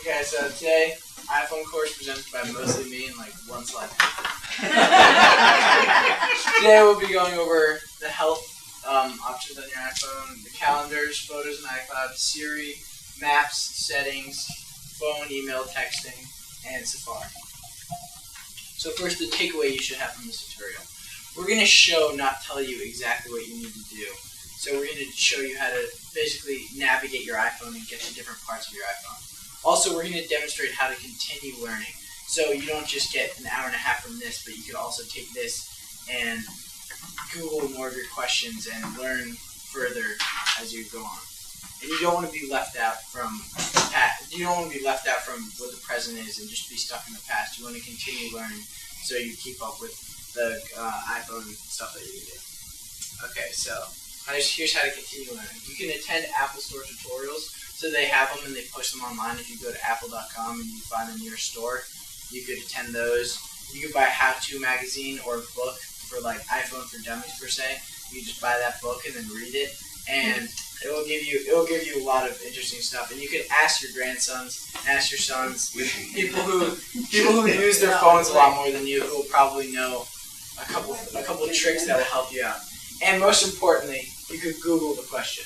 Okay, so today, iPhone course presented by mostly me and like one slide. Today we'll be going over the health options on your iPhone, the calendars, photos in iCloud, Siri, maps, settings, phone, email, texting, and Safari. So first, the takeaway you should have from this tutorial. We're going to show, not tell you exactly what you need to do. So we're going to show you how to basically navigate your iPhone and get to different parts of your iPhone. Also, we're going to demonstrate how to continue learning. So you don't just get an hour and a half from this, but you could also take this and Google more of your questions and learn further as you go on. And you don't want to be left out from what the present is and just be stuck in the past. You want to continue learning so you keep up with the iPhone stuff that you can do. Okay, so here's how to continue learning. You can attend Apple Store tutorials. So they have them and they push them online. If you go to apple.com and you find the nearest store, you could attend those. You could buy a how-to magazine or a book for like iPhone for Dummies per se. You can just buy that book and then read it, and it will give you a lot of interesting stuff. And you could ask your grandsons, ask your sons, people who use their phones a lot more than you, who will probably know a couple of tricks that will help you out. And most importantly, you could Google the question.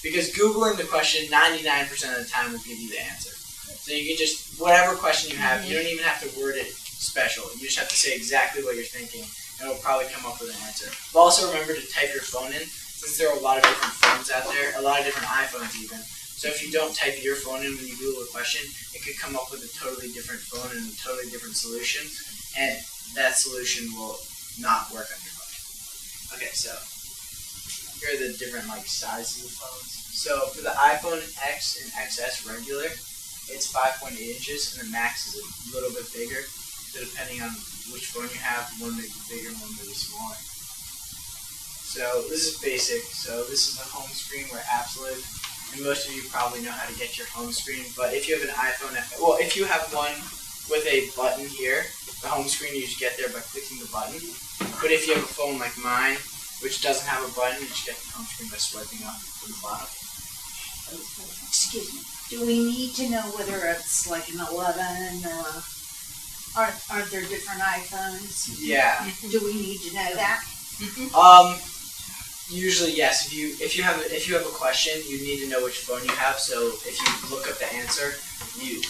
Because Googling the question 99% of the time will give you the answer. So you can just, whatever question you have, you don't even have to word it special. You just have to say exactly what you're thinking, and it'll probably come up with an answer. But also remember to type your phone in, since there are a lot of different phones out there, a lot of different iPhones even. So if you don't type your phone in when you Google a question, it could come up with a totally different phone and a totally different solution, and that solution will not work on your phone. Okay, so here are the different sizes of phones. So for the iPhone X and XS regular, it's 5.8 inches, and the Max is a little bit bigger. So depending on which phone you have, one may be bigger and one may be smaller. So this is basic. So this is the home screen where apps live, and most of you probably know how to get your home screen. But if you have an iPhone, well, if you have one with a button here, the home screen, you just get there by clicking the button. But if you have a phone like mine, which doesn't have a button, you just get the home screen by swiping up from the bottom. Excuse me. Do we need to know whether it's like an 11 or are there different iPhones? Yeah. Do we need to know that? Usually yes. If you have a question, you need to know which phone you have. So if you look up the answer, the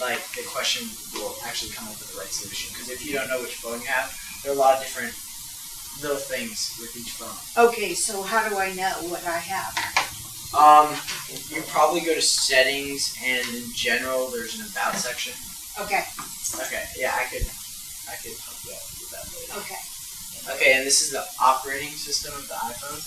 question will actually come up with the right solution. Because if you don't know which phone you have, there are a lot of different little things with each phone. Okay, so how do I know what I have? You probably go to settings, and in general, there's an about section. Okay. Okay, yeah, I could help you out with that later. Okay. Okay, and this is the operating system of the iPhone.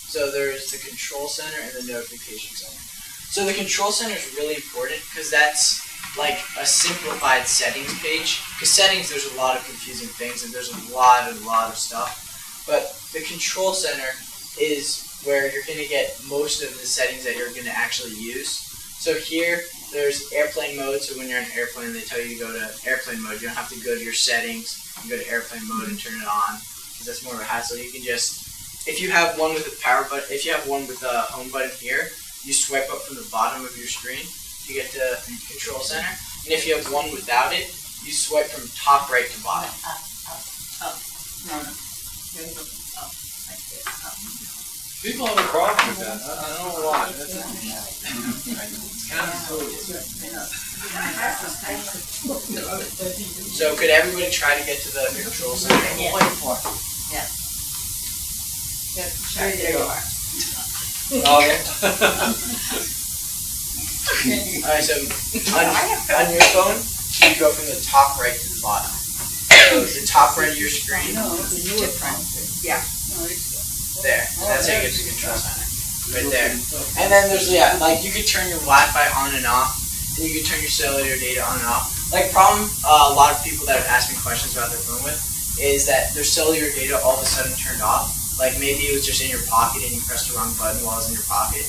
So there's the control center and the notification center. So the control center is really important because that's like a simplified settings page. Because settings, there's a lot of confusing things, and there's a lot of stuff. But the control center is where you're going to get most of the settings that you're going to actually use. So here, there's airplane mode. So when you're in airplane, they tell you to go to airplane mode. You don't have to go to your settings and go to airplane mode and turn it on, because that's more of a hassle. You can just, if you have one with the power button, if you have one with the home button here, you swipe up from the bottom of your screen to get to control center. And if you have one without it, you swipe from top right to bottom. No. People have a problem with that. I don't know why. That's So could everybody try to get to the control center? Yeah. Yeah. Yep, sure, there you are. Alright, so on your phone, you go from the top right to the bottom. So the top right of your screen, Yeah. there. That's how you get to the control center. Right there. And then there's, you could turn your Wi-Fi on and off, and you can turn your cellular data on and off. Problem a lot of people that are asking questions about their phone with is that their cellular data all of a sudden turned off. Like maybe it was just in your pocket and you pressed the wrong button while it was in your pocket.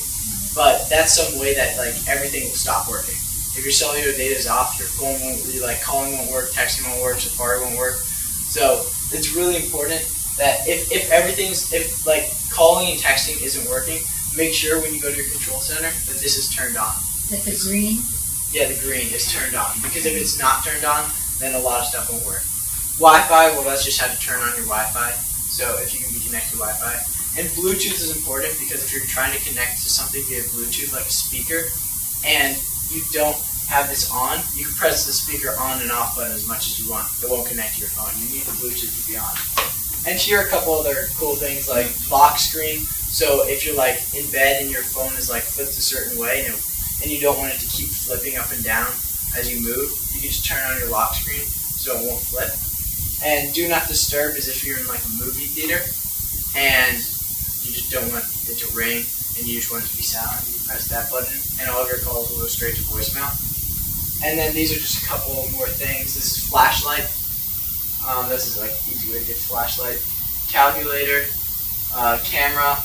But that's some way that everything will stop working. If your cellular data is off, your phone won't, calling won't work, texting won't work, Safari won't work. So it's really important that if calling and texting isn't working, make sure when you go to your control center that this is turned on. That the green? Yeah, the green is turned on. Because if it's not turned on, then a lot of stuff won't work. Wi-Fi, well, that's just how to turn on your Wi-Fi. So if you can be connected to Wi-Fi. And Bluetooth is important because if you're trying to connect to something via Bluetooth, like a speaker, and you don't have this on, you can press the speaker on and off button as much as you want. It won't connect to your phone. You need the Bluetooth to be on. And here are a couple other cool things like lock screen. So if you're like in bed and your phone is like flipped a certain way and you don't want it to keep flipping up and down as you move, you can just turn on your lock screen so it won't flip. And do not disturb is if you're in like a movie theater and you just don't want it to ring and you just want it to be silent. You press that button and all of your calls will go straight to voicemail. And then these are just a couple more things. This is flashlight. This is like easy way to get flashlight. Calculator, camera,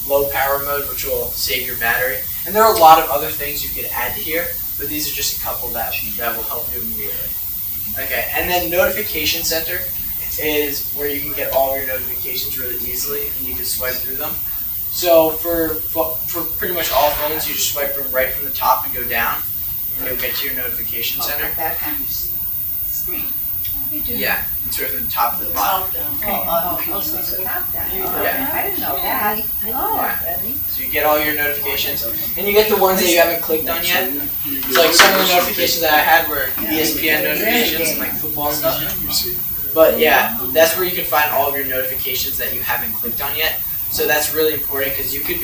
low power mode, which will save your battery. And there are a lot of other things you could add to here, but these are just a couple that will help you immediately. Okay, and then notification center is where you can get all your notifications really easily and you can swipe through them. So for pretty much all phones, you just swipe from right from the top and go down, and you'll get to your notification center. That kind of screen. Yeah, it's right from the top to the bottom. So it's a top down. Yeah. I didn't know that. So you get all your notifications, and you get the ones that you haven't clicked on yet. So like some of the notifications that I had were ESPN notifications and like football stuff. But yeah, that's where you can find all of your notifications that you haven't clicked on yet. So that's really important because you could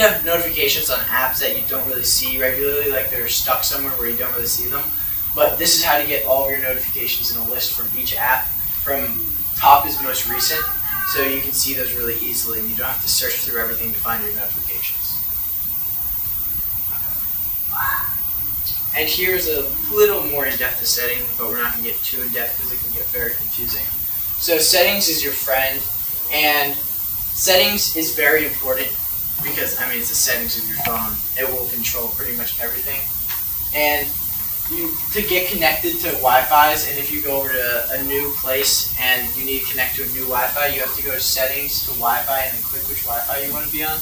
have notifications on apps that you don't really see regularly, like they're stuck somewhere where you don't really see them. But this is how to get all of your notifications in a list from each app. From top is most recent, so you can see those really easily and you don't have to search through everything to find your notifications. And here's a little more in-depth of setting, but we're not going to get too in-depth because it can get very confusing. So settings is your friend, and settings is very important because, I mean, it's the settings of your phone. It will control pretty much everything. And to get connected to Wi-Fi's, and if you go over to a new place and you need to connect to a new Wi-Fi, you have to go to settings to Wi-Fi and then click which Wi-Fi you want to be on.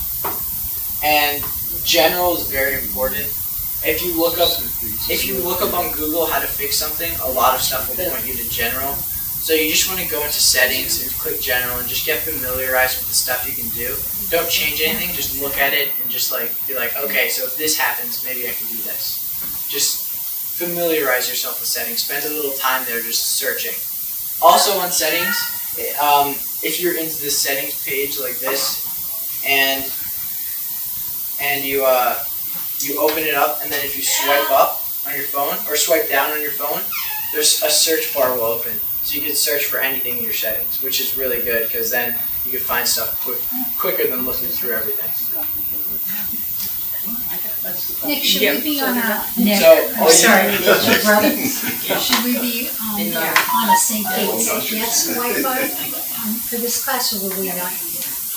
And general is very important. If you look up on Google how to fix something, a lot of stuff will point you to general. So you just want to go into settings and click general and just get familiarized with the stuff you can do. Don't change anything, just look at it and just like be like, okay, so if this happens, maybe I can do this. Just familiarize yourself with settings. Spend a little time there just searching. Also on settings, if you're into the settings page like this, and you open it up, and then if you swipe up on your phone or swipe down on your phone, there's a search bar will open. So you can search for anything in your settings, which is really good because then you can find stuff quicker than looking through everything. Nick, should we be on a? Nick, So, sorry, it's your brother. Should we be on the same page? Yes, Wi-Fi for this class, or will we not?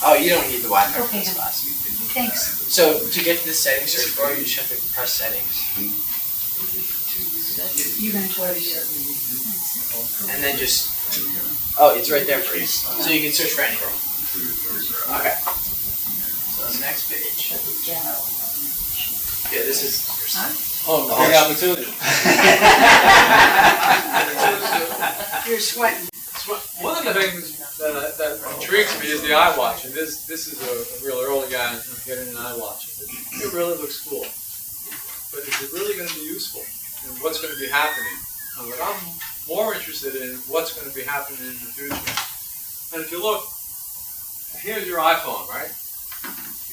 Oh, you don't need the Wi-Fi for Okay, this class. Thanks. So to get to the settings search bar, you just have to press settings, You're gonna go to your. and then just it's right there for you. So you can search for anything. Okay. So the next page. Yeah, this is your site. Oh, big opportunity. You're sweating. One of the things that intrigues me is the iWatch, and this is a real early guy getting an iWatch. It really looks cool, but is it really going to be useful? And what's going to be happening? And what I'm more interested in what's going to be happening in the future. And if you look, here's your iPhone, right?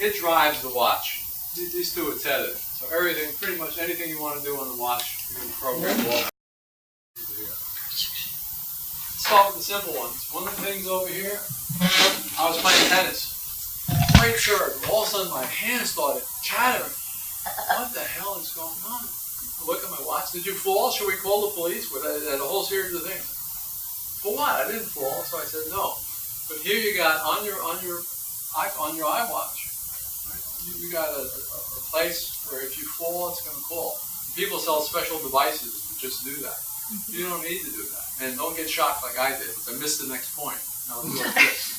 It drives the watch. These two are tethered, so everything, pretty much anything you want to do on the watch, you can program all. Start with the simple ones. One of the things over here, I was playing tennis. Straight serve. All of a sudden my hand started chattering. What the hell is going on? I look at my watch. Did you fall? Should we call the police? With a whole series of things. For what? I didn't fall, so I said no. But here you got on your iWatch. Right? You got a place where if you fall, it's going to call. People sell special devices to just do that. You don't need to do that. And don't get shocked like I did. I missed the next point. I'll do like this.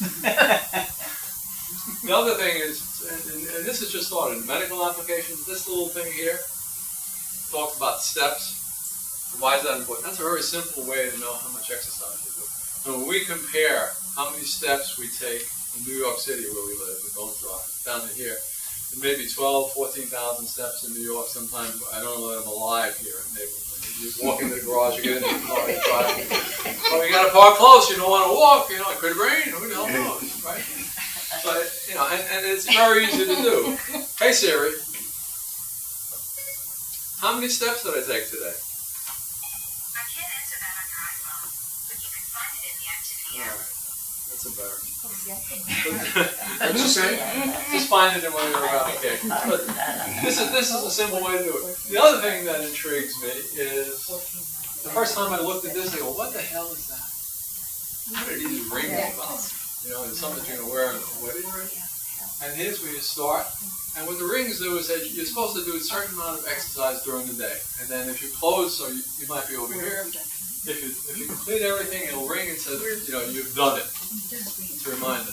The other thing is, and this is just thought in medical applications, this little thing here, talked about steps. Why is that important? That's a very simple way to know how much exercise you do. And when we compare how many steps we take in New York City where we live, we don't drive, down to here, it may be 12, 14,000 steps in New York sometimes. I don't know that I'm alive here. Maybe you walk into the garage, you get in the car, you drive. Well, you got to park close. You don't want to walk. It could rain. Who the hell knows, right? But and it's very easy to do. Hey Siri, how many steps did I take today? I can't answer that on your iPhone, but you can find it in the activity All app. right. That's embarrassing. What'd you say? Just find it in one of your applications. But this is a simple way to do it. The other thing that intrigues me is the first time I looked at this, I go, what the hell is that? What are these rings about? It's something you're going to wear on a wedding ring. And here's where you start. And what the rings do is that you're supposed to do a certain amount of exercise during the day. And then if you close, so you might be over here. If you complete everything, it'll ring and says, you've done it. It's a reminder.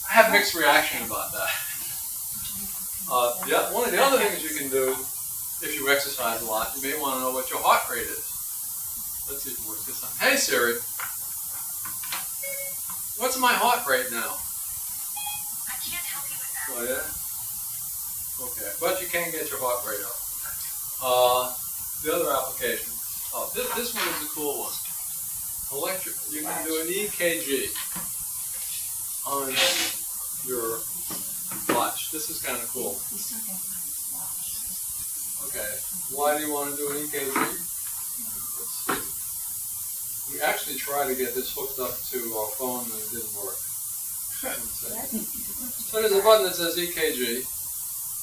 I have mixed reaction about that. One of the other things you can do if you exercise a lot, you may want to know what your heart rate is. Let's see if it works this time. Hey Siri, what's my heart rate now? I can't help you with that. Oh yeah? Okay, but you can get your heart rate up. The other application. Oh, this one is a cool one. Electric. You can do an EKG on your watch. This is kind of cool. Okay. Why do you want to do an EKG? Let's see. We actually tried to get this hooked up to our phone and it didn't work. So there's a button that says EKG.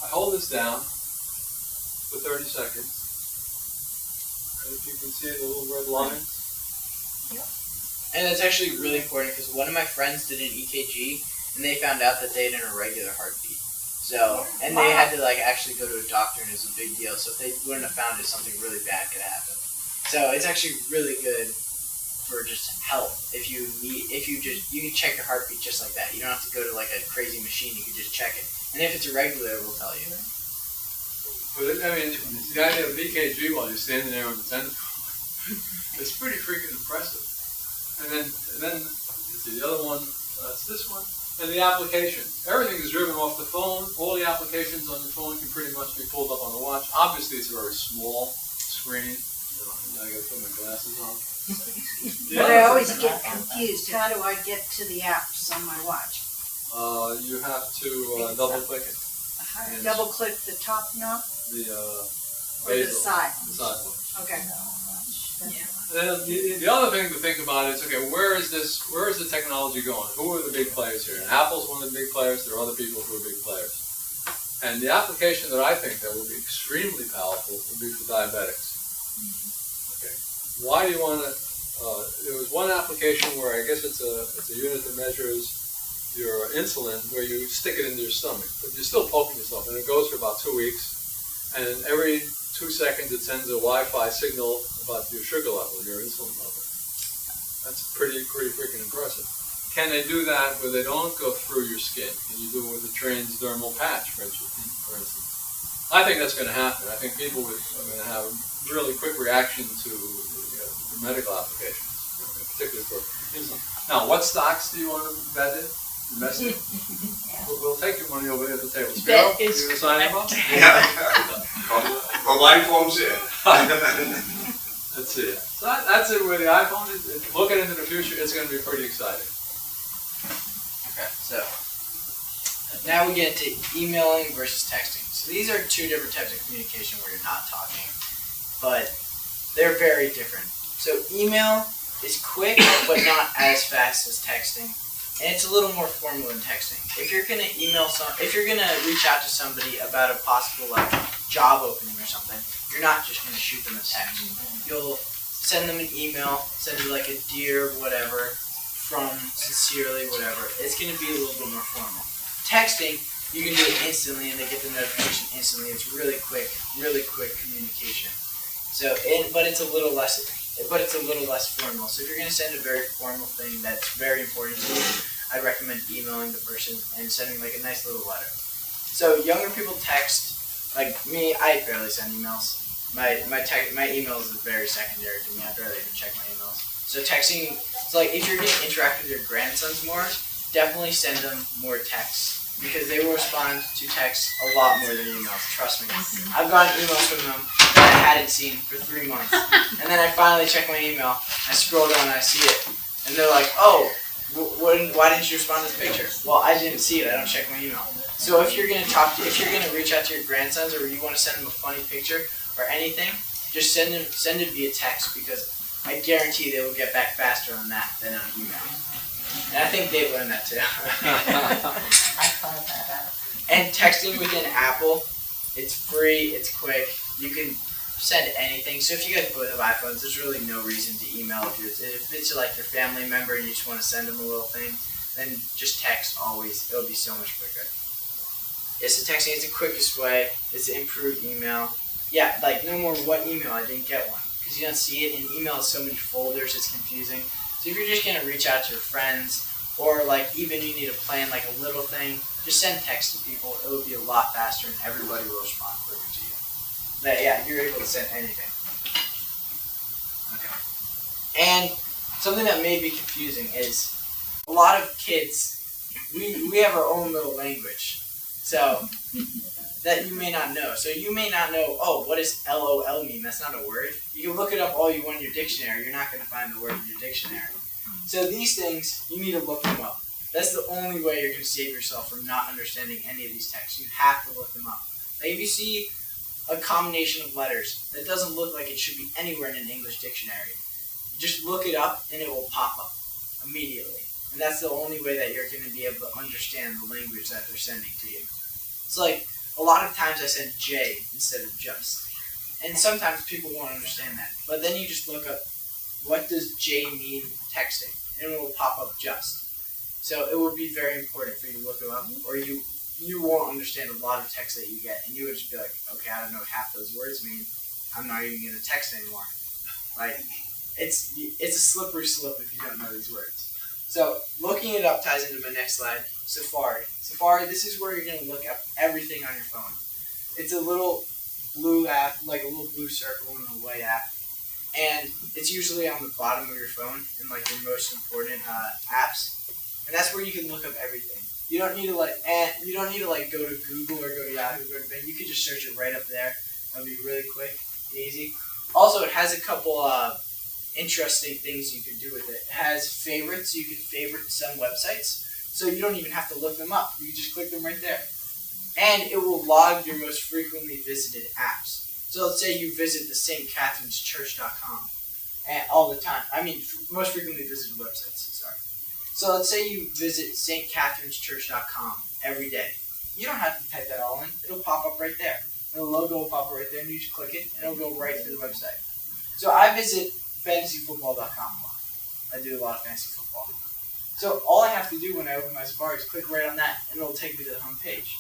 I hold this down for 30 seconds. And if you can see the little red lines. And that's actually really important because one of my friends did an EKG and they found out that they had an irregular heartbeat. So, and they had to actually go to a doctor and it was a big deal. So if they wouldn't have found it, something really bad could happen. So it's actually really good for just health. If you can check your heartbeat just like that. You don't have to go to a crazy machine. You can just check it. And if it's irregular, it will tell you. But the idea of EKG while you're standing there on the tennis court, it's pretty freaking impressive. And then let's see, the other one, that's this one. And the application. Everything is driven off the phone. All the applications on your phone can pretty much be pulled up on the watch. Obviously, it's a very small screen. Now I got to put my glasses on. But I always get confused. How do I get to the apps on my watch? You have to double click it. Double click the top knob The or the side? The side one. Okay. Then the other thing to think about is, okay, where is the technology going? Who are the big players here? And Apple's one of the big players. There are other people who are big players. And the application that I think that would be extremely powerful would be for diabetics. Okay. Why do you want to? There was one application where I guess it's a unit that measures your insulin, where you stick it into your stomach, but you're still poking yourself, and it goes for about 2 weeks. And every 2 seconds, it sends a Wi-Fi signal about your sugar level, your insulin level. That's pretty freaking impressive. Can they do that where they don't go through your skin? Can you do it with a transdermal patch, for instance? I think that's going to happen. I think people are going to have a really quick reaction to the medical applications, particularly for insulin. Now, what stocks do you want to bet in? Investing? We'll take your money over there at the table. Spiro, you going to sign him up? Yeah. Well, my phone's in. Let's see. So that's it with the iPhone. Looking into the future, it's going to be pretty exciting. Okay, so now we get into emailing versus texting. So these are two different types of communication where you're not talking, but they're very different. So email is quick, but not as fast as texting. And it's a little more formal than texting. If you're gonna if you're gonna reach out to somebody about a possible job opening or something, you're not just gonna shoot them a text. You'll send them an email, send you a dear whatever, from sincerely whatever. It's gonna be a little bit more formal. Texting, you can do it instantly and they get the notification instantly. It's really quick communication. So, but it's a little less formal. So if you're going to send a very formal thing that's very important to you, I'd recommend emailing the person and sending a nice little letter. So younger people text Like me, I barely send emails. My emails is very secondary to me. I barely even check my emails. So texting, so like if you're gonna interact with your grandsons more, definitely send them more texts because they will respond to texts a lot more than emails. Trust me. I've gotten emails from them that I hadn't seen for 3 months, and then I finally check my email. I scroll down and I see it, and they're like, "Oh, why didn't you respond to this picture?" Well, I didn't see it. I don't check my email. So if you're gonna reach out to your grandsons or you want to send them a funny picture or anything, just send it via text because I guarantee they will get back faster on that than on email. And I think they've learned that too. I thought that out. And texting within Apple, it's free, it's quick. You can send anything. So if you guys both have iPhones, there's really no reason to email if it's like your family member and you just want to send them a little thing, then just text always. It'll be so much quicker. Yeah, so texting is the quickest way. It's an improved email. Yeah, like no more what email, I didn't get one. Because you don't see it, and email has so many folders, it's confusing. So if you're just going to reach out to your friends, or like even you need to plan like a little thing, just send text to people. It will be a lot faster and everybody will respond quicker to you. But yeah, you're able to send anything. Okay. And something that may be confusing is a lot of kids, we have our own little language. So that you may not know. So you may not know, oh, what does LOL mean? That's not a word. You can look it up all you want in your dictionary. You're not going to find the word in your dictionary. So these things, you need to look them up. That's the only way you're going to save yourself from not understanding any of these texts. You have to look them up. Like if you see a combination of letters that doesn't look like it should be anywhere in an English dictionary, just look it up and it will pop up immediately. And that's the only way that you're going to be able to understand the language that they're sending to you. It's like a lot of times I send J instead of just. And sometimes people won't understand that. But then you just look up, what does J mean texting? And it will pop up just. So it would be very important for you to look it up, or you won't understand a lot of text that you get. And you would just be like, okay, I don't know what half those words mean. I'm not even going to text anymore. Like, it's a slippery slope if you don't know these words. So looking it up ties into my next slide, Safari. Safari, this is where you're going to look up everything on your phone. It's a little blue app, like a little blue circle in a white app. And it's usually on the bottom of your phone in like your most important apps. And that's where you can look up everything. You don't need to go to Google or go to Yahoo or go to Bing. You can just search it right up there. That'll be really quick and easy. Also, it has a couple interesting things you can do with it. It has favorites, so you can favorite some websites. So you don't even have to look them up. You can just click them right there. And it will log your most frequently visited apps. So let's say you visit the stcatherineschurch.com and all the time. I mean, most frequently visited websites, sorry. So let's say you visit stcatherineschurch.com every day. You don't have to type that all in. It'll pop up right there. The logo will pop up right there, and you just click it, and it'll go right to the website. So I visit fantasyfootball.com a lot. I do a lot of fantasy football. So all I have to do when I open my Safari is click right on that, and it'll take me to the home page.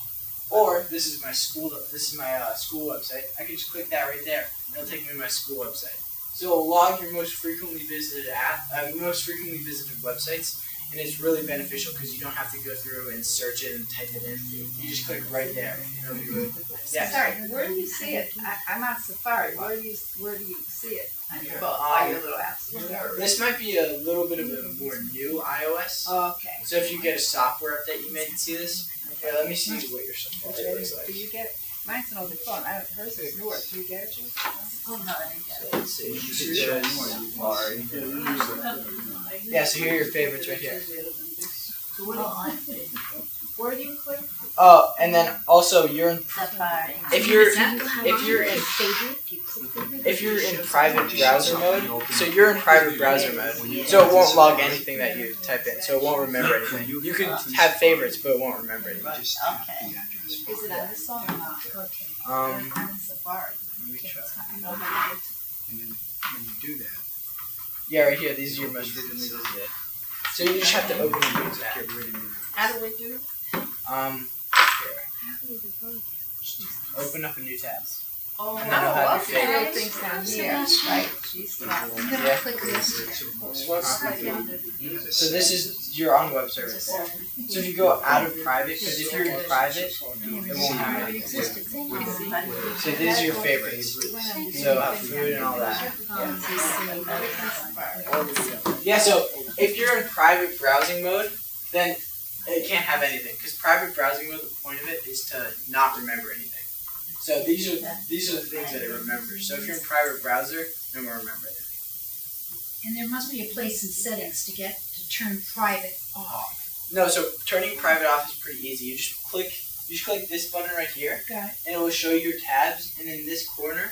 Or this is my school website. I can just click that right there, and it'll take me to my school website. So it'll log your most frequently visited websites, and it's really beneficial because you don't have to go through and search it and type it in. You just click right there. It'll be really cool. Yeah. Sorry, where do you see it? I'm on Safari. Where do you see it on your phone? All your little apps. This might be a little bit of a more new iOS. Okay. So if you get a software update, you may see this. Here, let me see what your software looks like. Do you get? Mine's an older phone. Hers is newer. Do you get it? Oh no, I didn't get it. Let's see. Yeah, so here are your favorites right here. Where do you click? Oh, and then also Safari. if you're in private browser mode, so you're in private browser mode, so it won't log anything that you type in, so it won't remember anything. You can have favorites, but it won't remember anything. Okay. Is it on this phone or not? Okay. Um, I'm on Safari. let me try. I know how to do it. And then when you do that, Yeah, right here. These are your most frequently visited. So you just have to open a new tab. get rid of it. How do we do it? Here. Open up a new tab. Oh, And then you'll have your okay. favorites. Things down So here, that's right? I'm gonna Yeah. click this. So this is your on web service. So if you go out of private, because if you're in private, it won't have it. So these are your favorites. So food and all that. Yeah, so if you're in private browsing mode, then it can't have anything. Because private browsing mode, the point of it is to not remember anything. So these are the things that it remembers. So if you're in private browser, it won't remember it. And there must be a place in settings to turn private off. No, so turning private off is pretty easy. You just click this button right here, Got it. and it will show you your tabs. And in this corner,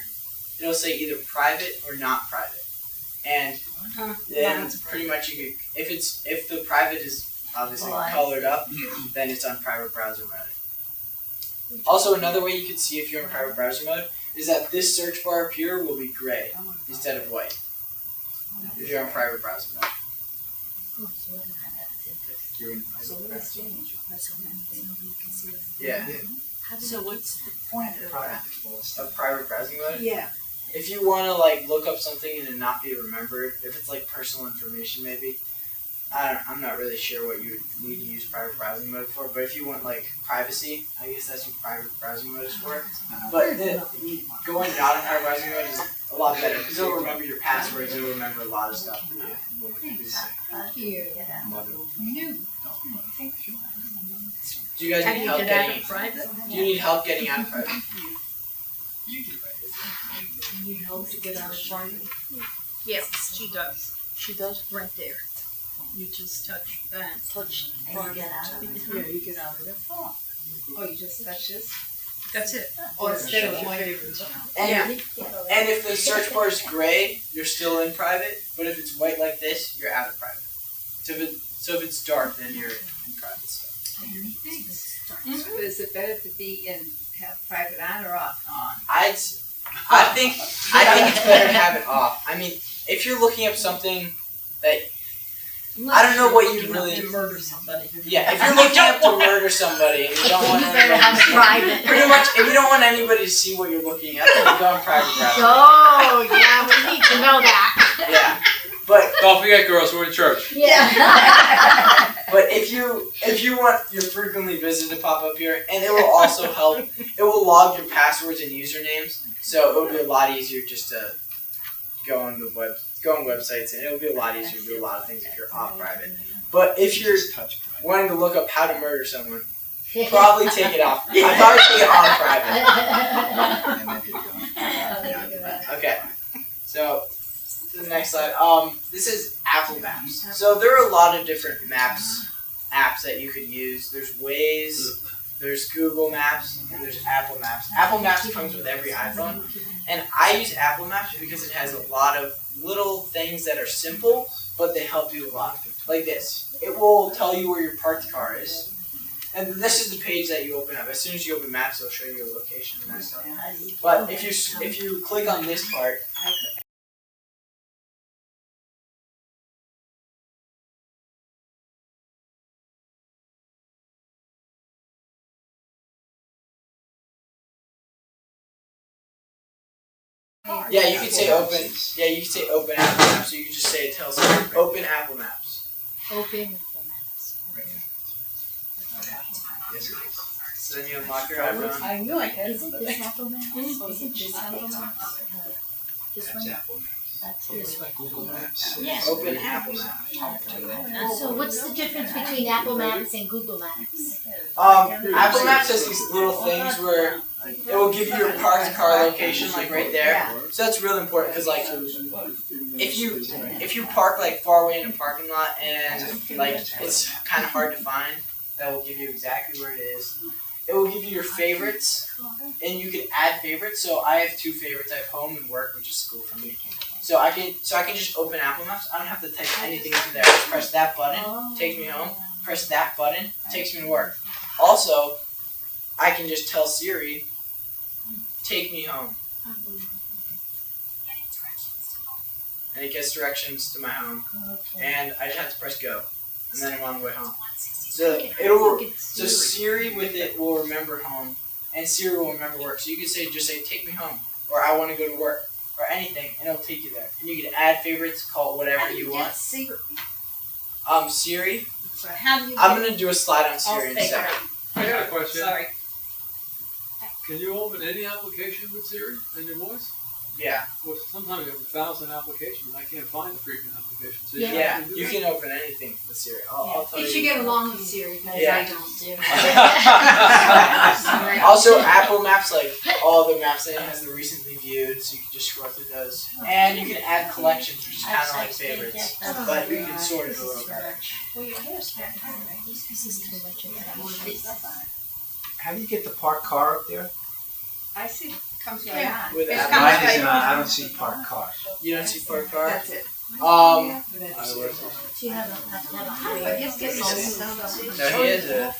it'll say either private or not private. And then pretty much you can, if the private is obviously colored up, then it's on private browser mode. Also, another way you can see if you're in private browser mode is that this search bar up here will be gray instead of white if you're in private browser mode. Yeah, So what's the point of that? of private browsing mode. Yeah. If you want to like look up something and it not be remembered, if it's like personal information maybe, I'm not really sure what you would need to use private browsing mode for, but if you want like privacy, I guess that's what private browsing mode is for. But going not in private browsing mode is a lot better because it'll remember your passwords, it'll remember a lot of stuff. Here. New. Do you guys need help getting? private? Do you need help getting out of private? You need help to get out of private? Yes, she does. She does right there. You just touch that. Touch And you get out of it. Yeah, you get out of it. Oh, you just touch this? That's it. Oh, Or instead of my favorites. And if the search bar is gray, you're still in private. But if it's white like this, you're out of private. So if it's dark, then you're in private stuff. So is it better to be in have private on or off? On. I think it's better to have it off. I mean, if you're looking up something that I don't know what you really to murder somebody. yeah, if you're looking up to murder somebody and you don't want You better anybody have to see, private. pretty much if you don't want anybody to see what you're looking at, then you go in private browser. Oh, yeah, we need to know that. Yeah, but Don't forget, girls, we're in church. Yeah. But if you want your frequently visited to pop up here, and it will also help, it will log your passwords and usernames, so it will be a lot easier just to go on websites, and it will be a lot easier to do a lot of things if you're off private. But if you're wanting to look up how to murder someone, probably take it off. I'd probably take it on private. Okay, so to the next slide. This is Apple Maps. So there are a lot of different apps that you could use. There's Waze, there's Google Maps, and there's Apple Maps. Apple Maps comes with every iPhone, and I use Apple Maps because it has a lot of little things that are simple, but they help you a lot. Like this. It will tell you where your parked car is. And this is the page that you open up. As soon as you open Maps, it'll show you your location and that stuff. But if you click on this part, yeah, you could say open. Yeah, you could say open Apple Maps. So you could just say it tells you open Apple Maps. Open. So then you unlock your iPhone. I knew I had Isn't this Apple Maps? Isn't this Apple Maps? This one? That's This one. Google Maps. Yeah. Open Apple Maps. So what's the difference between Apple Maps and Google Maps? Apple Maps has these little things where it will give you your parked car location, like right there. So that's really important because, like, if you park like far away in a parking lot and like it's kind of hard to find, that will give you exactly where it is. It will give you your favorites, and you can add favorites. So I have 2 favorites. I have home and work, which is school for me. So I can just open Apple Maps. I don't have to type anything into there. I just press that button, takes me home. Press that button, takes me to work. Also, I can just tell Siri, take me home, and it gets directions to my home. And I just have to press go, and then I'm on the way home. So Siri with it will remember home, and Siri will remember work. So you can just say take me home, or I want to go to work, or anything, and it'll take you there. And you can add favorites, call it whatever How do you you want. get Siri? Siri. How do you I'm get? gonna do a slide on Siri in a second. I got a question. Sorry. Can you open any application with Siri in your voice? Yeah. Well, sometimes you have 1,000 applications. I can't find the freaking application. So Yeah. Yeah, have to do you that. can open anything with Siri. I'll tell You you. should get along with Siri, because Yeah. I don't do. Also, Apple Maps, like all the maps in it, has the recently viewed, so you can just scroll through those. And you can add collections, which is kind of like favorites, but you can sort it a little better. Well, your hair's back home, right? How do you get the parked car up there? I see it comes right Yeah. on. With It Apple comes Mine right is not, on. I don't see parked cars. You don't see parked car? That's it. You have to have a But just get this. No, he is a.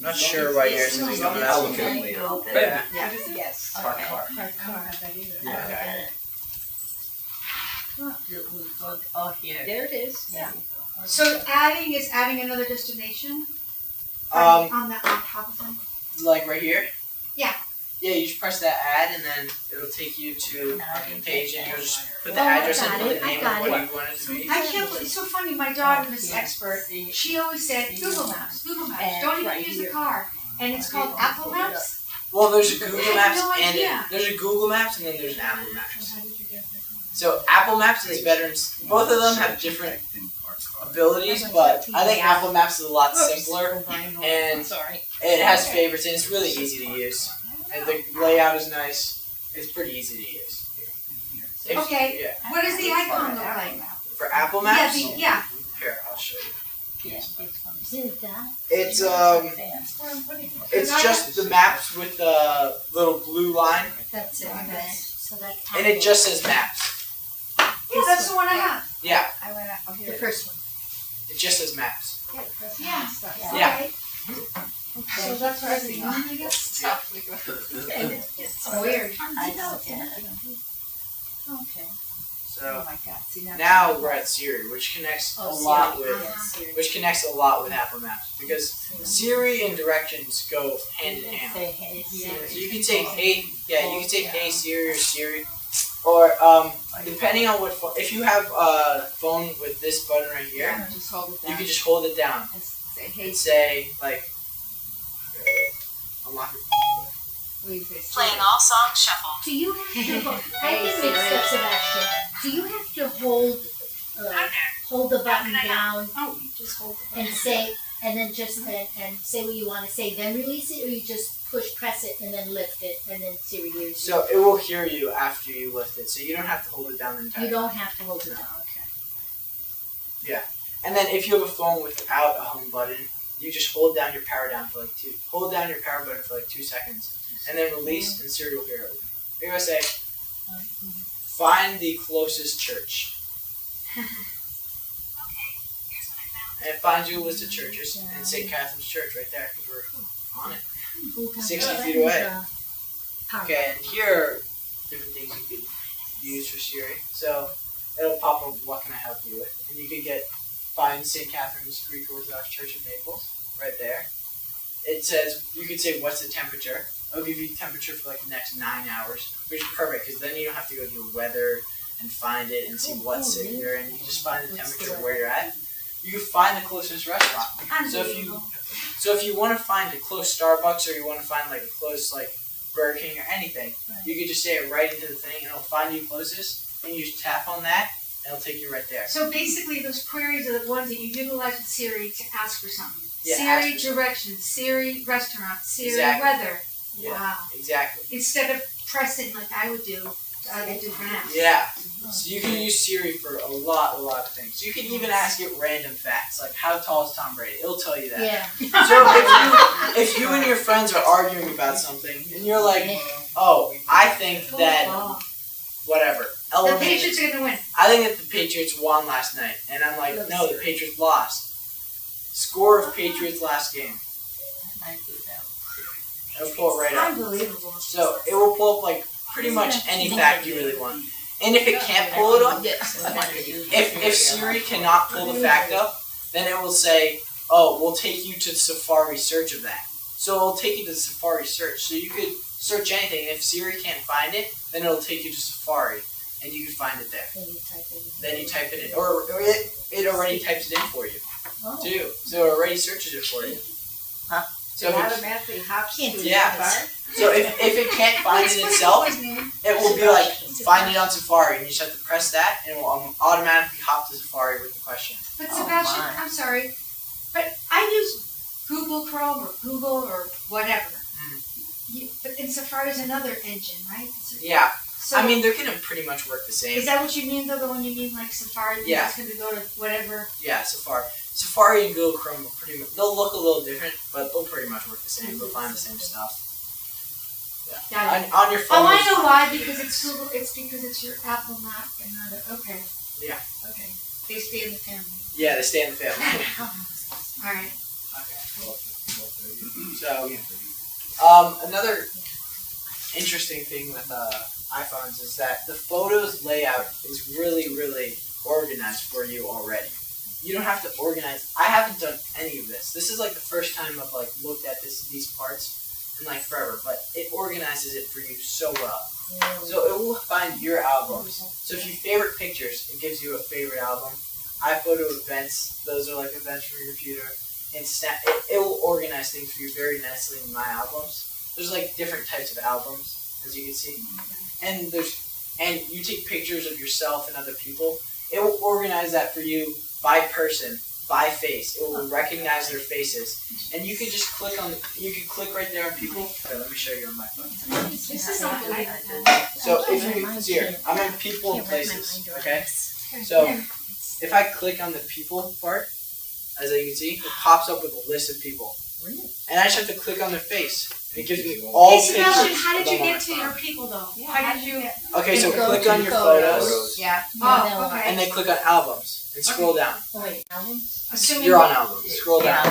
Not sure why yours isn't coming I'll out. look at it later. Yeah. Yeah, just a guess. Parked car. Okay. Oh, here. There it is. Yeah. So adding is adding another destination Um, on top of them? like right here. Yeah. Yeah, you just press that add, and then it'll take you to a page, and you'll just put the Oh, I address and got put it, the I name got of what it. you want it to be. I can't believe, it's so funny, my daughter, this expert, she always said, Google Maps, don't even use the car. And it's called Apple Maps? Well, there's a Google I have Maps, no and idea. there's a Google Maps, and then there's an Apple Maps. So Apple Maps is better. Both of them have different abilities, but I think Apple Maps is a lot simpler, and Sorry. it has favorites, and it's really easy to use. And the layout is nice. It's pretty easy to use. If- Okay. Yeah. What does the icon look like? For Apple Yeah, Maps. yeah. Here, I'll show you. Is it that? It's just the maps with the little blue line, That's it, okay. So that's. and it just says maps. Yeah, that's the one I have. Yeah, I went up The first one. it just says maps. Yeah. Yeah. Okay. So that's what I think. I guess. It's weird. I don't get it. Okay. So Oh my God. See, now we're at Siri, which connects a lot with Apple Maps, because Siri and directions go hand in hand. Say, hey, Siri. So you can say hey Siri or Siri, or depending on what phone. If you have a phone with this button right here, Just hold it you down. can just hold it down Say, hey, and say like, unlock it. please say Playing all songs shuffled. Do you have to, I've been mixed up, Sebastian. Do you have to hold the button down Oh, you just hold it. and say, and then just, and say what you want to say, then release it, or you just press it and then lift it, and then Siri hears you? So it will hear you after you lift it, so you don't have to hold it down the entire You time. don't have to hold it down, okay. And then if you have a phone without a home button, you just hold down your power button for like 2 seconds, and then release, and Siri will hear everything. You're gonna say, find the closest church, Okay, here's what I found. and it finds you a list of churches, and St. Catherine's Church right there, because we're on it. 60 feet away. Okay, and here are different things you could use for Siri. So it'll pop up, what can I help you with? And you could find St. Catherine's Greek Orthodox Church of Naples, right there. It says, you could say, what's the temperature? It'll give you the temperature for like the next 9 hours, which is perfect, because then you don't have to go to the weather and find it and see what city you're in. You can just find the temperature where you're at. You can find the closest restaurant. So if you want to find a close Starbucks, or you want to find like a close like Burger King or anything, you can just say it right into the thing, and it'll find you closest, and you just tap on that, and it'll take you right there. So basically, those queries are the ones that you utilize with Siri to ask for something. Yeah, Siri ask for directions, Siri restaurant, Siri Exactly. weather. Yeah, Wow. exactly. Instead of pressing like I would do to other different apps. Yeah. So you can use Siri for a lot of things. You can even ask it random facts, like how tall is Tom Brady? It'll tell you that. Yeah. So if you and your friends are arguing about something, and you're like, oh, I think that whatever. The Elevator. Patriots are going to win. I think that the Patriots won last night, and I'm like, no, the Patriots lost. Score of Patriots last game. I do that with Siri. It'll pull it right up. Unbelievable. So it will pull up like pretty much any fact you really want. And if it can't pull it up, Yes, I want to do that. if Siri cannot pull the fact up, then it will say, oh, we'll take you to Safari search of that. So it'll take you to the Safari search. So you could search anything. And if Siri can't find it, then it'll take you to Safari, and you can find it there. Then you type it in, or it already types it in for you too. So it already searches it for you. Huh? So It if automatically hops to the Yeah. Safari? so if it can't find it itself, it will be like find it on Safari, and you just have to press that, and it will automatically hop to Safari with the question. But Oh, Sebastian, my. I'm sorry, but I use Google Chrome or Google or whatever. But in Safari is another engine, right? Yeah, So I mean they're gonna pretty much work the same. is that what you mean though? When you mean like Safari, you're Yeah. just going to go to whatever? Yeah, Safari and Google Chrome will pretty much, they'll look a little different, but they'll pretty much work the same. They'll find the same stuff. Got it. On your phone. Oh, I it's know fine. why. Because it's Google. It's because it's your Apple map and other. Okay. Yeah. Okay. They stay in the family. Yeah, they stay in the family. All right. So, another interesting thing with iPhones is that the photos layout is really, really organized for you already. You don't have to organize. I haven't done any of this. This is like the first time I've like looked at these parts in like forever, but it organizes it for you so well. So it will find your albums. So if you favorite pictures, it gives you a favorite album. iPhoto events, those are like events from your computer. And it will organize things for you very nicely in My Albums. There's like different types of albums, as you can see. And you take pictures of yourself and other people. It will organize that for you by person, by face. It will recognize their faces. And you can just click right there on people. Okay, let me show you on my phone. This is not good. So if you see here, I'm in people and places. Okay? So if I click on the people part, as you can see, it pops up with a list of people. And I just have to click on their face. It gives me all Hey, Sebastian, pictures. how did you of them on get to my your phone. people though? How did you? Okay, so Go click to on your photos. photos, Yeah. Yeah. Oh, okay. and then click on albums, and scroll down. Oh, wait, albums? Assuming You're on albums. Scroll down.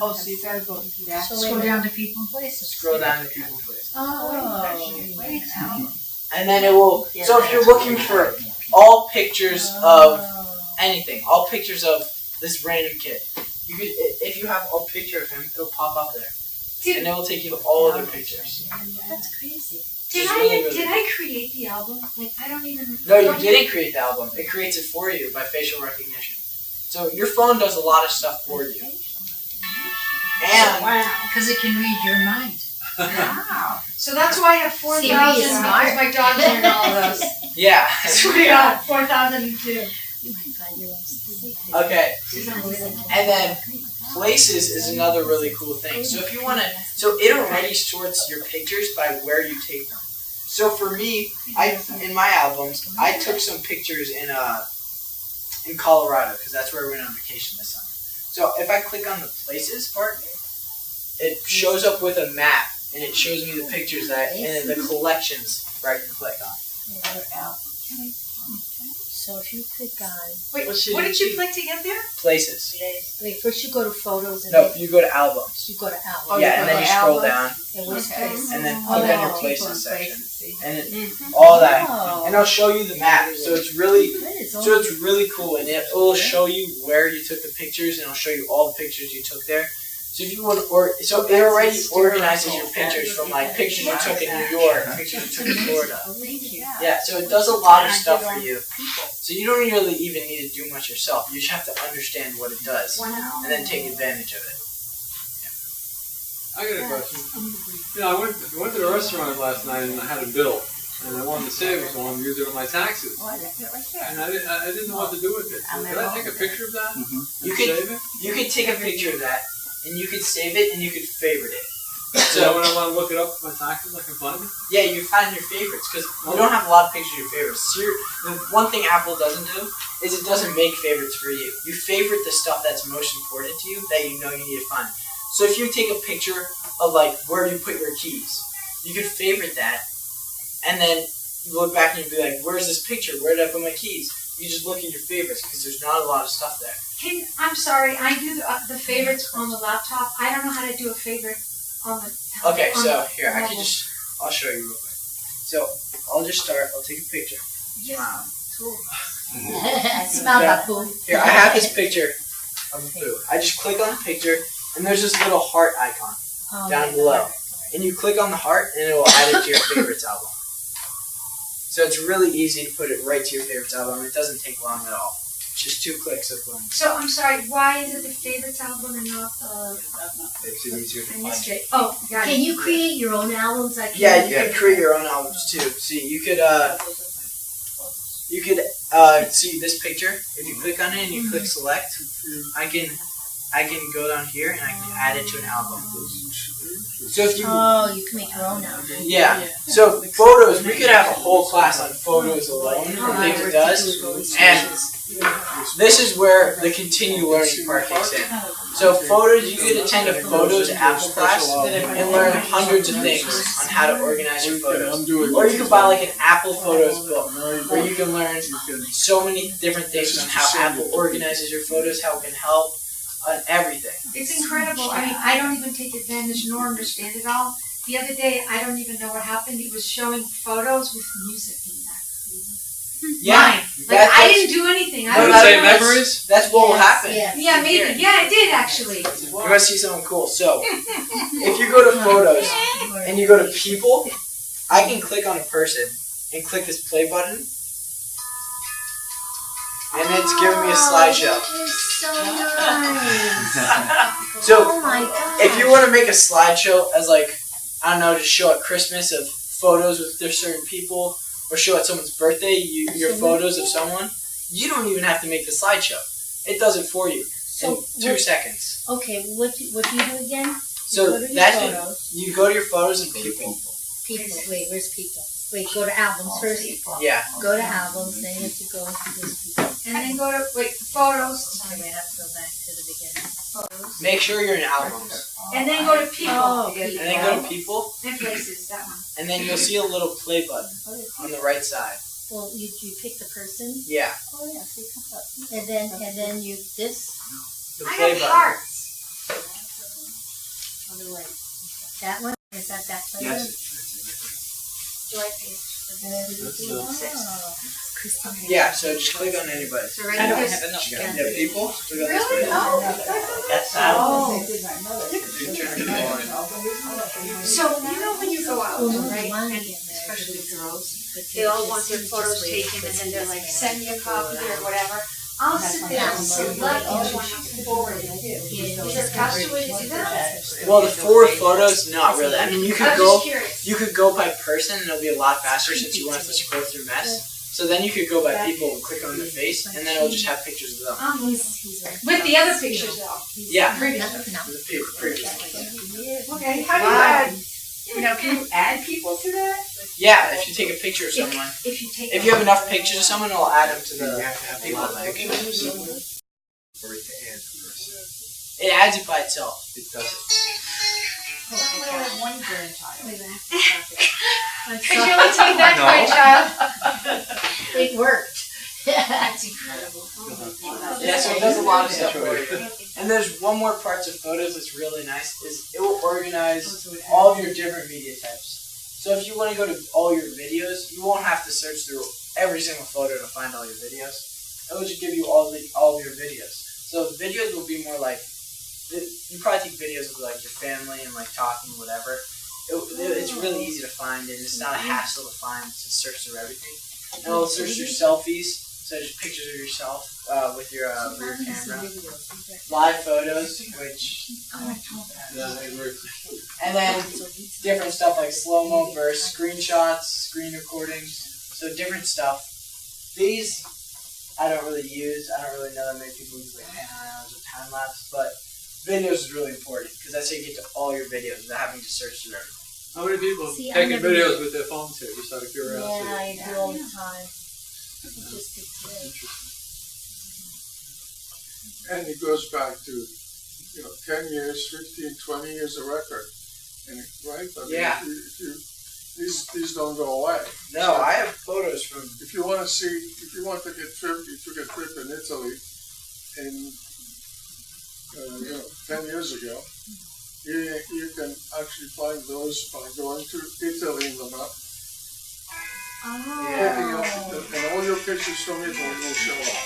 Oh, so you gotta go through that. So scroll down to people and places. Scroll down to people place. Oh. And then it will. So if you're looking for all pictures of anything, all pictures of this random kid, you could, if you have a picture of him, it'll pop up there, and it will take you to all other pictures. That's crazy. Did It's I really, really did I create the album? Like I don't even. No, you didn't create the album. It creates it for you by facial recognition. So your phone does a lot of stuff for you. And Because it can read your mind. Wow. So that's why I have 4,000 Siri is because smart. my dog's learn all of those. yeah. Swear to God, 4,002. You might find your own secret. Okay. This is unbelievable. And then places is another really cool thing. So if you want to, so it already sorts your pictures by where you take them. So for me, in my albums, I took some pictures in Colorado because that's where I went on vacation this summer. So if I click on the places part, it shows up with a map and it shows me the pictures and the collections where I can click on. So if you click on, Wait, what did you click to get there? Places. wait, first you go to photos and No, then you go to albums. you go to albums. Oh, Yeah, you and go then to you scroll albums? down And where's Okay. places? and then Oh, click on your people places and section. places. And it, Mhm. all that. Oh. And I'll show you the map. So it's really It's all- So it's really cool, and it will show you where you took the pictures, and it'll show you all the pictures you took there. So if you want, so it already organizes your pictures from like pictures you took in New York, pictures you took in Florida. Yeah, so it does a lot of stuff for you. So you don't really even need to do much yourself. You just have to understand what it does, and then take advantage of it. I got a question. I went to the restaurant last night and I had a bill. And I wanted to save it, so I wanted to use it on my taxes. And I didn't know what to do with it. Could I take a picture of that? You And could save it? you could take a picture of that, and you could save it, and you could favorite it. So when I want to look it up for my taxes, I can find it? Yeah, you find your favorites because you don't have a lot of pictures of your favorites. So the one thing Apple doesn't do is it doesn't make favorites for you. You favorite the stuff that's most important to you that you know you need to find. So if you take a picture of like where you put your keys, you could favorite that, and then you look back and you'd be like, "Where's this picture? Where did I put my keys?" You just look at your favorites because there's not a lot of stuff there. I'm sorry, I do the favorites on the laptop. I don't know how to do a favorite on the. Okay, on so the here mobile. I'll show you real quick. So I'll just start. I'll take a picture. Wow. Cool. Smell that food. Here, I have this picture of Boo. I just click on the picture, and there's this little heart icon Oh, down below. and you click on the heart, and it will add it to your favorites album. So it's really easy to put it right to your favorites album. It doesn't take long at all. Just 2 clicks of boom. So I'm sorry, why is it the favorites album and not the? Makes it easier to I find. missed it. Oh, got Can it. you create your own albums? Like Yeah, you can create your own albums too. See, you could see this picture. If you click on it and you click select, I can go down here and I can add it to an album. So if you Oh, you can make your own album. yeah, so photos, we could have a whole class on photos alone and things it does. And this is where the continue learning part kicks in. So photos, you could attend a photos Apple class and learn hundreds of things on how to organize your photos. Or you could buy like an Apple Photos book where you can learn so many different things on how Apple organizes your photos, how it can help, on everything. It's incredible. I mean, I don't even take advantage nor understand it all. The other day, I don't even know what happened. It was showing photos with music in the back. Yeah, Like, I didn't do anything. I Does don't it say know. memories? that's what will happen. Yes. Yeah, maybe. Yeah, it did actually. You're gonna see something cool. So, if you go to photos and you go to people, I can click on a person and click this play button, and it's giving me a slideshow. That is so nice. So, Oh my god. if you want to make a slideshow as like, I don't know, just show at Christmas of photos with their certain people, or show at someone's birthday, your photos of someone, you don't even have to make the slideshow. It does it for you in 2 seconds. Okay, what do you do again? So Go to your that photos. you go to your photos and people. People. Wait, where's people? Wait, go to albums first. Yeah. Go to albums, then you have to go into this people. And then go to photos. Okay, I have to go back to the beginning. Photos. Make sure you're in albums. And then go to people. Oh, And then go to people, And places. That one. and then you'll see a little play button on the right side. Well, you pick the person. Yeah, Oh yeah, see, come up. And then you this the I play got button. hearts. on the right. That one is that play button? Do I pay? Christine. Yeah, so just click on anybody. So right I don't here. have enough. Yeah, people. Click on this Really? button. Oh. You turn it on. So you know when you go out, Oh, no, right? the one And again there. especially girls, But they all want just- their just photos wait taken, for and then they're like, this send me a copy or whatever. I'll sit there and select each one and forward it. Is there a faster way to do that? Well, the forward photos, not really. I mean, you could I'm go. just curious. You could go by person, and it'll be a lot faster since you won't have to scroll through mess. So then you could go by people and click on their face, and then it'll just have pictures of them. He's right. With the other pictures though. Yeah. Previous. No. The previous ones. Okay, how do you add, can you add people to that? Yeah, if you take a picture of someone, If you take. if you have enough pictures of someone, it'll add them to the people. For it to add the person. It adds it by itself. It doesn't. I only have one grandchild. Could you only take that grandchild? It worked. That's incredible. Yeah, so it does a lot of stuff for you. And there's one more part of photos that's really nice, is it will organize all of your different media types. So if you want to go to all your videos, you won't have to search through every single photo to find all your videos. It will just give you all of your videos. So videos will be more like, you probably take videos of like your family and like talking, whatever. It's really easy to find, and it's not a hassle to find, to search through everything. And it'll search through selfies, so just pictures of yourself with your rear camera. Live photos, which, and then different stuff like slow-mo, burst, screenshots, screen recordings, so different stuff. These I don't really use. I don't really know that many people use like panoramas or time lapse, but videos is really important because that's how you get to all your videos without having to search through everything. How many people See, I taking never videos did. with their phones here, just out of curiosity? Yeah, I do all the time. Just to play. And it goes back to, 10 years, 15, 20 years of record. And right? I mean, Yeah. These don't go away. No, I have photos from. If you want to see, if you want to get trip, you took a trip in Italy, and 10 years ago, you can actually find those by going to Italy in the map, picking up, and all your pictures from Italy will show up.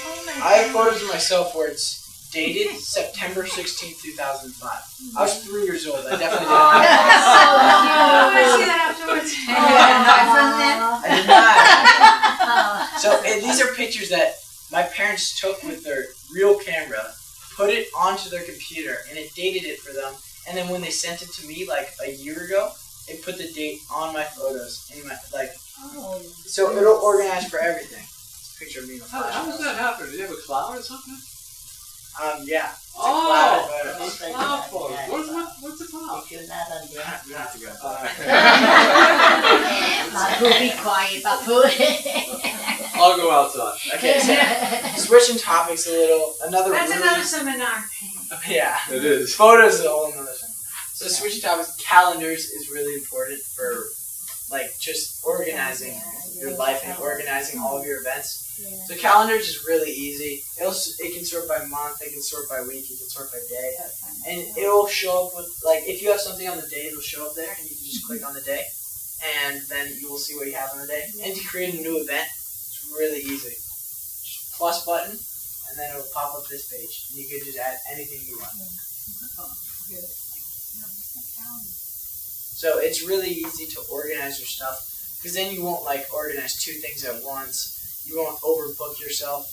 I have photos of myself where it's dated September 16th, 2005. I was 3 years old. I definitely didn't have I did not. So these are pictures that my parents took with their real camera, put it onto their computer, and it dated it for them. And then when they sent it to me like a year ago, it put the date on my photos. In my, like, so it'll organize for everything. It's a picture of me in a flash. How does that happen? Do you have a cloud or something? Yeah. It's a Oh, cloud photo. cloud photos. What's a cloud? If you're not on there. We don't have to go. Babu, be quiet, Babu. I'll go outside. Okay, so switching topics a little. Another That's really, another seminar. yeah. It is. Photos is a whole nother thing. So switching topics, calendars is really important for like just organizing your life and organizing all of your events. So calendars is really easy. It can sort by month, it can sort by week, it can sort by day, and it'll show up with like if you have something on the day, it'll show up there, and you can just click on the day, and then you will see what you have on the day. And to create a new event, it's really easy. Just plus button, and then it'll pop up this page, and you can just add anything you want. So it's really easy to organize your stuff, because then you won't like organize two things at once. You won't overbook yourself.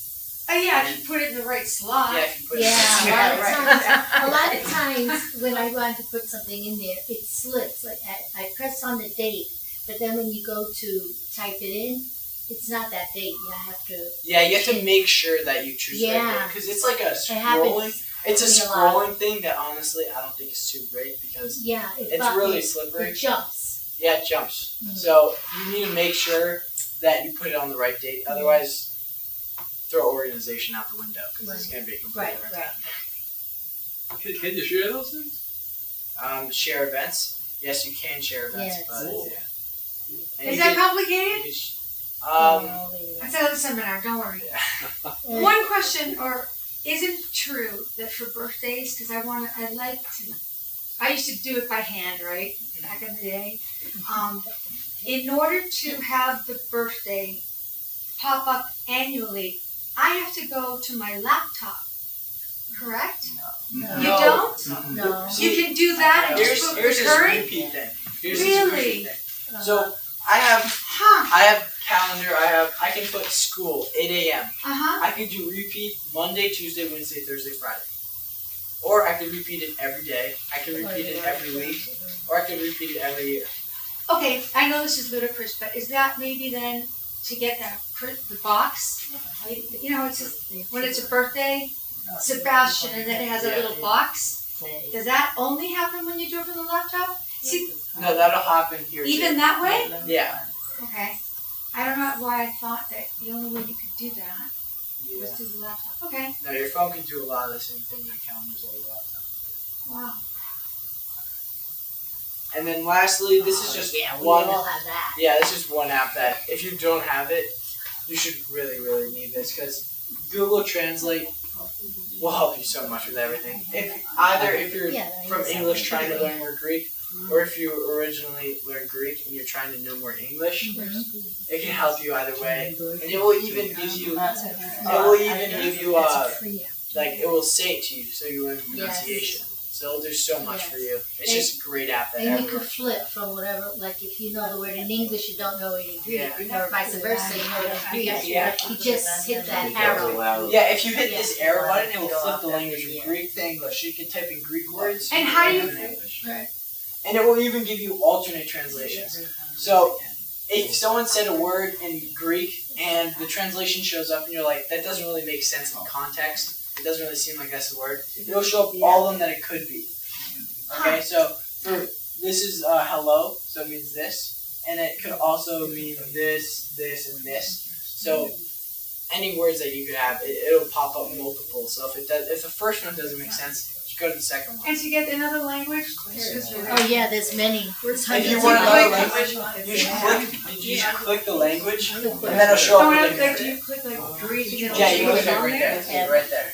Oh yeah, if you put it in the right slot. Yeah, if you put Yeah, it a lot of times when I want to put something in there, it slips. Like I press on the date, but then when you go to type it in, it's not that date. You have to. Yeah, you have to make sure that you choose the right Yeah. because it's like a It scrolling. happens. It's a to me a lot. scrolling thing that honestly I don't think is too great because Yeah, it's really slippery. It jumps. Yeah, it jumps. Mhm. So you need to make sure that you put it on the right date. Otherwise, throw organization out the window because it's going to be a completely Right, different right. time. Can you share those things? Share events. Yes, you can share events, Yes. but Cool. yeah. And Is you that can- complicated? you can That's another seminar. Don't worry. Yeah. One question, or is it true that for birthdays? Because I'd like to. I used to do it by hand, right, back in the day. In order to have the birthday pop up annually, I have to go to my laptop. Correct? No. You don't? No. You can do that and just put Here's this recurring? repeat thing. Here's Really? this repeat thing. So I have calendar. I can put school 8 a.m. Uh-huh. I could do repeat Monday, Tuesday, Wednesday, Thursday, Friday. Or I could repeat it every day. I could repeat it every week. Or I could repeat it every year. Okay, I know this is ludicrous, but is that maybe then to get the box? You know, when it's a birthday, Sebastian, and then it has a little box. Does that only happen when you do it from the laptop? See, No, that'll happen here even too. that way? Yeah. Okay. I don't know why I thought that the only way you could do that was Yeah. through the laptop. Okay. No, your phone can do a lot of the same thing that calendars on your laptop. Wow. And then lastly, this is just Yeah, we one. all have that. Yeah, this is one app that if you don't have it, you should really, really need this because Google Translate will help you so much with everything. If you're Yeah, from exactly. English trying to learn more Greek, or if you originally learned Greek and you're trying to know more English, it can help you either way. And it will even give you, like it will say it to you, so you learn pronunciation. So it'll do so much for you. It's And- just a great app that And you everyone. could flip from whatever, like if you know the word in English, you don't know it in Greek, Yeah. or vice versa, you know it in Greek. Yeah. You just hit that arrow. Yeah, if you hit this arrow button, it will flip the language from Greek to English. You can type in Greek words. And how do you- in English. And it will even give you alternate translations. So if someone said a word in Greek and the translation shows up and you're like, that doesn't really make sense in context, it doesn't really seem like that's the word, it'll show up all of them that it could be. Okay, so this is hello, so it means this, and it could also mean this, and this. So any words that you could have, it'll pop up multiple. So if the first one doesn't make sense, just go to the second one. And to get another language? Oh yeah, there's many. There's If hundreds you of want another languages. language, you should click the language, and then it'll show Oh, up. and like, do you click like Greek and it'll Yeah, you show click it it on right there? there. Right there.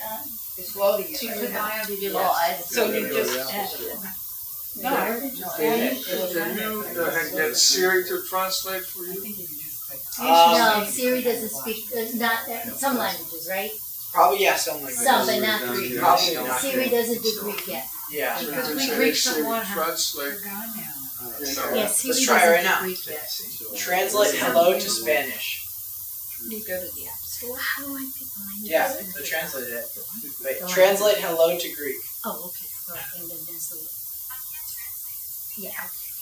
It's loading So you it click right on now. it. Oh, I So you just add it. No. Can you get Siri to translate for you? No, Siri doesn't speak, not, some languages, right? Probably some languages. Some, but not Greek. Probably not. Siri doesn't do Greek yet. Yeah. So you Because can we say, Greeks don't Siri, want her. translate You know, Yes, Let's try it right now. So, Translate hello to Spanish. You go to the app store. How do I pick mine? Yeah, so translate it. Wait, translate hello to Greek. Oh, okay. Right, and then there's the. Yeah.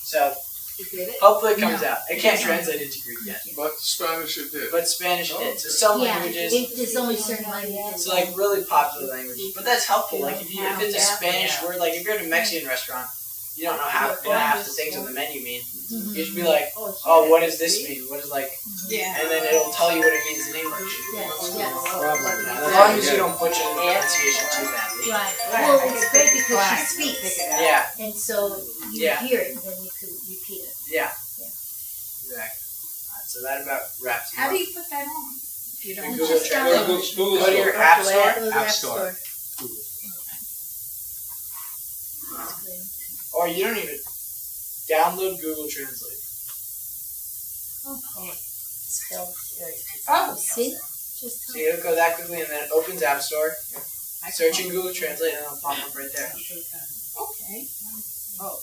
So You get it? hopefully it comes out. It can't translate it to Greek yet, but Spanish it did. but Spanish did. So some Yeah, languages. there's only certain languages. So like really popular languages, but that's helpful. Like if it's a Spanish word, like if you're at a Mexican restaurant, you don't know half the things on the menu mean. Mhm. You just be like, oh, what does this mean? What is like, Yeah. and then it'll tell you what it means in English. Yes, yes. Probably. As long as you don't butcher the pronunciation too badly. Right. Well, it's great because she speaks, Yeah, and so you Yeah. hear it, and then you can repeat it. yeah, Yeah. exactly. Alright, so that about wraps it How up. do you put that on? If you don't. Google Just Translate. download. Google Go to your Store. app store. Go to the App App Store. Store. Google. That's great. Or you don't even download Google Translate. Spelled very Oh, See? Just See, it'll go that quickly, and then it opens App Store. Search in Google Translate, and it'll pop up right there. okay. Oh.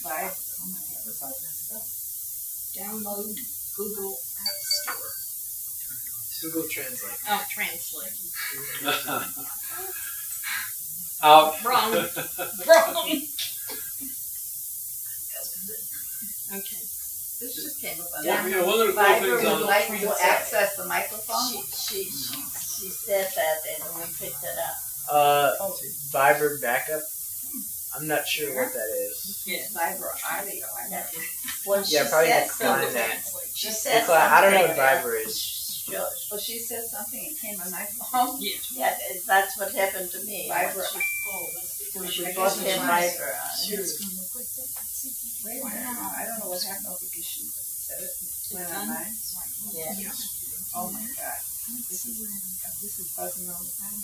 Bye. Oh my God, what's all that stuff? Download Google App Store. Google Translate. Oh, translate. Wrong. Wrong. Okay. This just came up. Yeah, one of the cool Viber things would on like to access the She, microphone. She said that and we picked it up. Viber backup. I'm not sure what that is. Viber audio. Well, she Yeah, probably said decline something. that. She said Decline. I don't know what something. Viber is. Well, she said something. It came on my phone. Yeah. Yeah, that's what happened to me. Viber. She I bought guess him it's Viber. it's gonna look like that. Wait a minute. I don't know what happened because she said it went on mine. Yeah. Oh my God. This is buzzing all the time.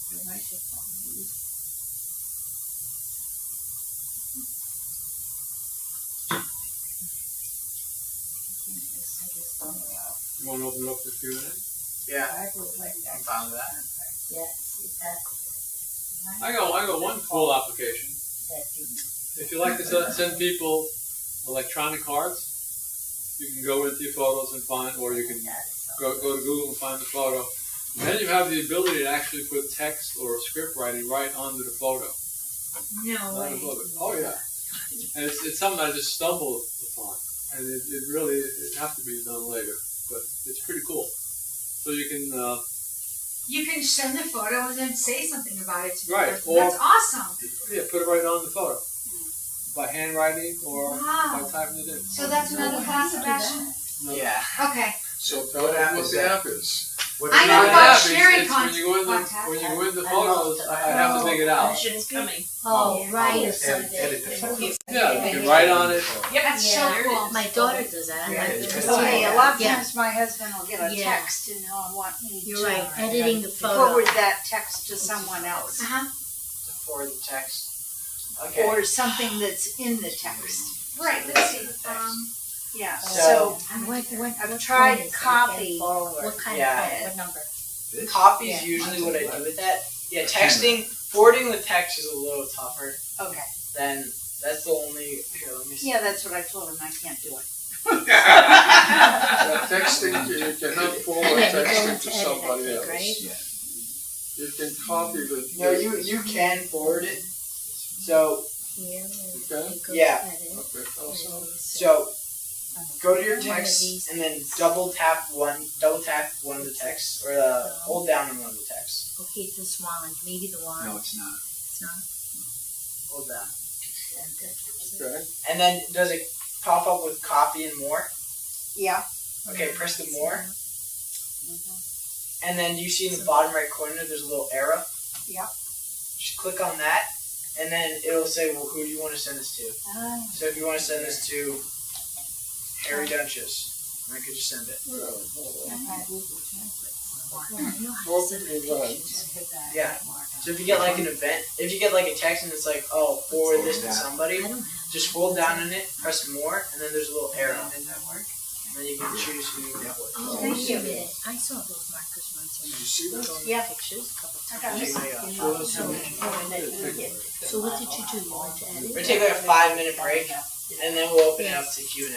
The microphone. You want to open it up to Q&A? Yeah, Viber was like I'm that. fine with that. Yeah, see that. I got one cool application. If you like to send people electronic cards, you can go into your photos and find, or you can go to Google and find the photo. And then you have the ability to actually put text or script writing right onto the photo. No Not way. above it. Oh yeah. And it's something I just stumbled upon. And it really, it has to be done later. But it's pretty cool. So you can, You can send the photo and then say something about it to the Right, person. or- That's awesome. put it right on the photo. By handwriting or Wow. by typing it in. So that's another class of action. Yeah. Okay. So tell them what the app is. What I is know that? about It's sharing when you go in the contact. when you go in the photos, I have to dig it out. Questions coming. Oh, right, or Edit something. it. Yeah, you can write on it. Yep, that's so Yeah, cool. my daughter does that. I Yeah, like it's that. good. Hey, a lot of Yeah. times my husband will get a Yeah. text and he'll want me You're to right, editing the photo. forward that text to someone else. Uh-huh. To forward the text. Okay. Or something that's in the text. Right, let's see. Yeah, So- so I've tried copy. What kind Yeah. of phone? What number? Copy's usually what I do with that. Yeah, texting, forwarding with text is a little tougher. Okay. Then that's the only. Here, let me see. Yeah, that's what I told him. I can't do it. Texting, you cannot forward And then you go texting into to edit, I somebody think, else. right? You can copy the. No, you can forward it. So Here, Okay. it goes Yeah. edit. Okay, also. so go to your One of text these and then double tap one of the texts, or hold down on one of the texts. Okay, it's this one, maybe the one. No, it's not. It's not. Hold down. Okay. And then does it pop up with copy and more? Yeah. Okay, press the more. And then you see in the bottom right corner there's a little arrow. Yeah. Just click on that, and then it'll say, well, who do you want to send this to? Ah. So if you want to send this to Harry Dunches, I could just send it. Really? Hold on. Open Yeah. So if you get like an event, if you get like a text and it's like, oh, forward this to somebody, I don't have. just hold down on it, press more, and then there's a little arrow. then you can choose who you get with. Oh, thank you. I saw those markers once in Did you see that? Yeah. pictures a couple I got times. it. So what did you do? You went to edit? We're gonna take like a 5-minute break, and then we'll open it up to Q&A.